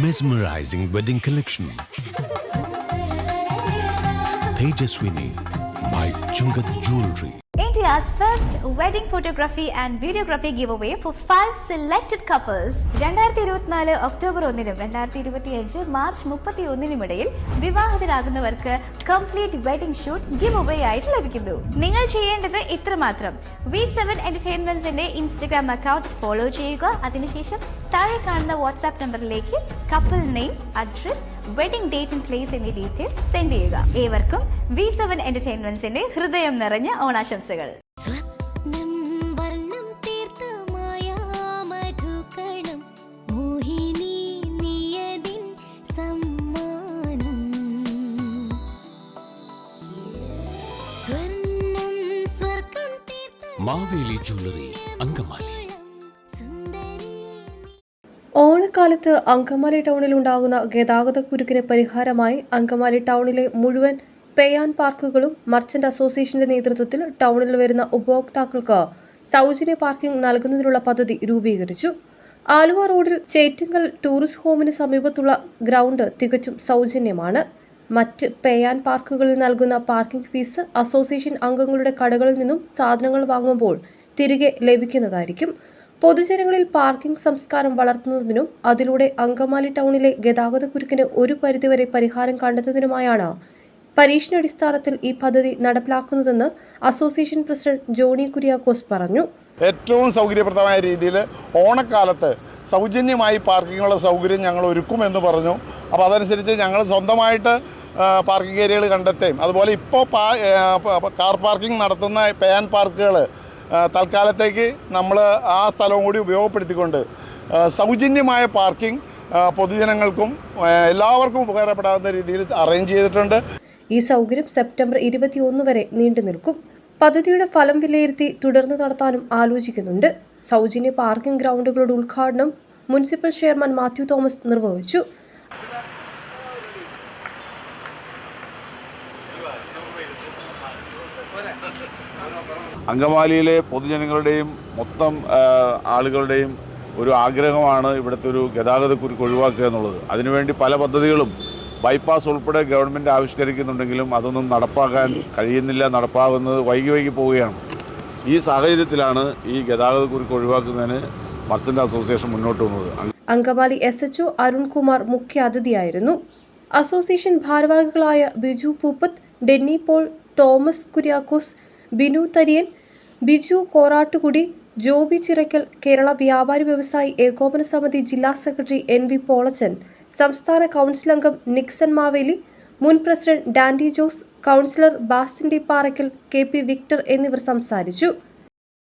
Mesmerizing wedding collection. Tejaswini by Chungat Jewelry. India's first wedding photography and videography giveaway for 5 selected couples. 2024 October 1-നും 2025 March 31-നും ഇടയിൽ വിവാഹിതരാകുന്നവർക്ക് complete wedding shoot give away ആയിട്ട് ലഭിക്കുന്നു. നിങ്ങൾ ചെയ്യേണ്ടത് ഇത്രമാത്രം: V7 Entertainmentsന്റെ ഇൻസ്റ്റഗ്രാം അക്കൗണ്ട് ഫോളോ ചെയ്യുക. അതിനുശേഷം താഴെ കാണുന്ന വാട്സ്ആപ്പ് നമ്പറിലേക്ക് couple name, address, wedding date and place എന്നീ ഡീറ്റെയിൽസ് സെൻഡ് ചെയ്യുക. ഏവർക്കും V7 Entertainmentsന്റെ ഹൃദയം നിറഞ്ഞ ഓണാശംസകൾ. മാവേലി ജ്വല്ലറി, അങ്കമാലി. ഓണക്കാലത്ത് അങ്കമാലി ടൗണിൽ ഉണ്ടാകുന്ന ഗതാഗതക്കുരുക്കിന് പരിഹാരമായി അങ്കമാലി ടൗണിലെ മുഴുവൻ പേ ആൻഡ് പാർക്കുകളും മർച്ചന്റ് അസോസിയേഷന്റെ നേതൃത്വത്തിൽ ടൗണിൽ വരുന്ന ഉപഭോക്താക്കൾക്ക് സൗജന്യ പാർക്കിംഗ് നൽകുന്നതിനുള്ള പദ്ധതി രൂപീകരിച്ചു. ആലുവ റോഡിൽ ചേറ്റുങ്കൽ ടൂറിസ്റ്റ് ഹോമിന് സമീപത്തുള്ള ഗ്രൗണ്ട് തികച്ചും സൗജന്യമാണ്. മറ്റ് പേ ആൻഡ് പാർക്കുകളിൽ നൽകുന്ന പാർക്കിംഗ് ഫീസ് അസോസിയേഷൻ അംഗങ്ങളുടെ കടകളിൽ നിന്നും സാധനങ്ങൾ വാങ്ങുമ്പോൾ തിരികെ ലഭിക്കുന്നതായിരിക്കും. പൊതുജനങ്ങളിൽ പാർക്കിംഗ് സംസ്കാരം വളർത്തുന്നതിനും അതിലൂടെ അങ്കമാലി ടൗണിലെ ഗതാഗതക്കുരുക്കിന് ഒരു പരിധിവരെ പരിഹാരം കണ്ടെത്തുന്നതിനുമായാണ് പരീക്ഷണാടിസ്ഥാനത്തിൽ ഈ പദ്ധതി നടപ്പിലാക്കുന്നതെന്ന് അസോസിയേഷൻ പ്രസിഡന്റ് ജോണി കുര്യാക്കോസ് പറഞ്ഞു. ഏറ്റവും സൗകര്യപ്രദമായ രീതിയിൽ ഓണക്കാലത്ത് സൗജന്യമായി പാർക്കിങ്ങുള്ള സൗകര്യം ഞങ്ങൾ ഒരുക്കുമെന്ന് പറഞ്ഞു. അപ്പോൾ അതനുസരിച്ച് ഞങ്ങൾ സ്വന്തമായിട്ട് പാർക്കിംഗ് ഏരിയകൾ കണ്ടെത്തുകയും അതുപോലെ ഇപ്പോൾ കാർ പാർക്കിംഗ് നടത്തുന്ന പേ ആൻഡ് പാർക്കുകൾ തൽക്കാലത്തേക്ക് നമ്മൾ ആ സ്ഥലവും കൂടി ഉപയോഗപ്പെടുത്തിക്കൊണ്ട് സൗജന്യമായ പാർക്കിംഗ് പൊതുജനങ്ങൾക്കും എല്ലാവർക്കും ഉപകാരപ്പെടാവുന്ന രീതിയിൽ അറേഞ്ച് ചെയ്തിട്ടുണ്ട്. ഈ സൗകര്യം സെപ്റ്റംബർ 21 വരെ നീണ്ടു നിൽക്കും. പദ്ധതിയുടെ ഫലം വിലയിരുത്തി തുടർന്ന് നടത്താനും ആലോചിക്കുന്നുണ്ട്. സൗജന്യ പാർക്കിംഗ് ഗ്രൗണ്ടുകളുടെ ഉദ്ഘാടനം മുനിസിപ്പൽ ചെയർമാൻ മാത്യു തോമസ് നിർവഹിച്ചു. അങ്കമാലിയിലെ പൊതുജനങ്ങളുടെയും മൊത്തം ആളുകളുടെയും ഒരു ആഗ്രഹമാണ് ഇവിടുത്തെ ഒരു ഗതാഗതക്കുരുക്ക് ഒഴിവാക്കുക എന്നുള്ളത്. അതിനുവേണ്ടി പല പദ്ധതികളും ബൈപ്പാസ് ഉൾപ്പെടെ ഗവൺമെൻറ് ആവിഷ്കരിക്കുന്നുണ്ടെങ്കിലും അതൊന്നും നടപ്പാക്കാൻ കഴിയുന്നില്ല. നടപ്പാകുന്നത് വൈകി പോവുകയാണ്. ഈ സാഹചര്യത്തിലാണ് ഈ ഗതാഗതക്കുരുക്ക് ഒഴിവാക്കുന്നതിന് മർച്ചന്റ് അസോസിയേഷൻ മുന്നോട്ട് വന്നത്. അങ്കമാലി SHO അരുൺകുമാർ മുഖ്യ അതിഥിയായിരുന്നു. അസോസിയേഷൻ ഭാരവാഹികളായ ബിജു പൂപ്പത്ത്, ഡെന്നി പോൾ, തോമസ് കുര്യാക്കോസ്, ബിനു തരിയൻ, ബിജു കോറാട്ടുകുടി, ജോബി ചിറക്കൽ, കേരള വ്യാപാരി വ്യവസായി ഏകോപന സമിതി ജില്ലാ സെക്രട്ടറി NV പോളച്ചൻ, സംസ്ഥാന കൗൺസിൽ അംഗം നിക്സൺ മാവേലി, മുൻ president Dandy Jose, councillor Bastin D Parackal, KP Victor എന്നിവർ സംസാരിച്ചു.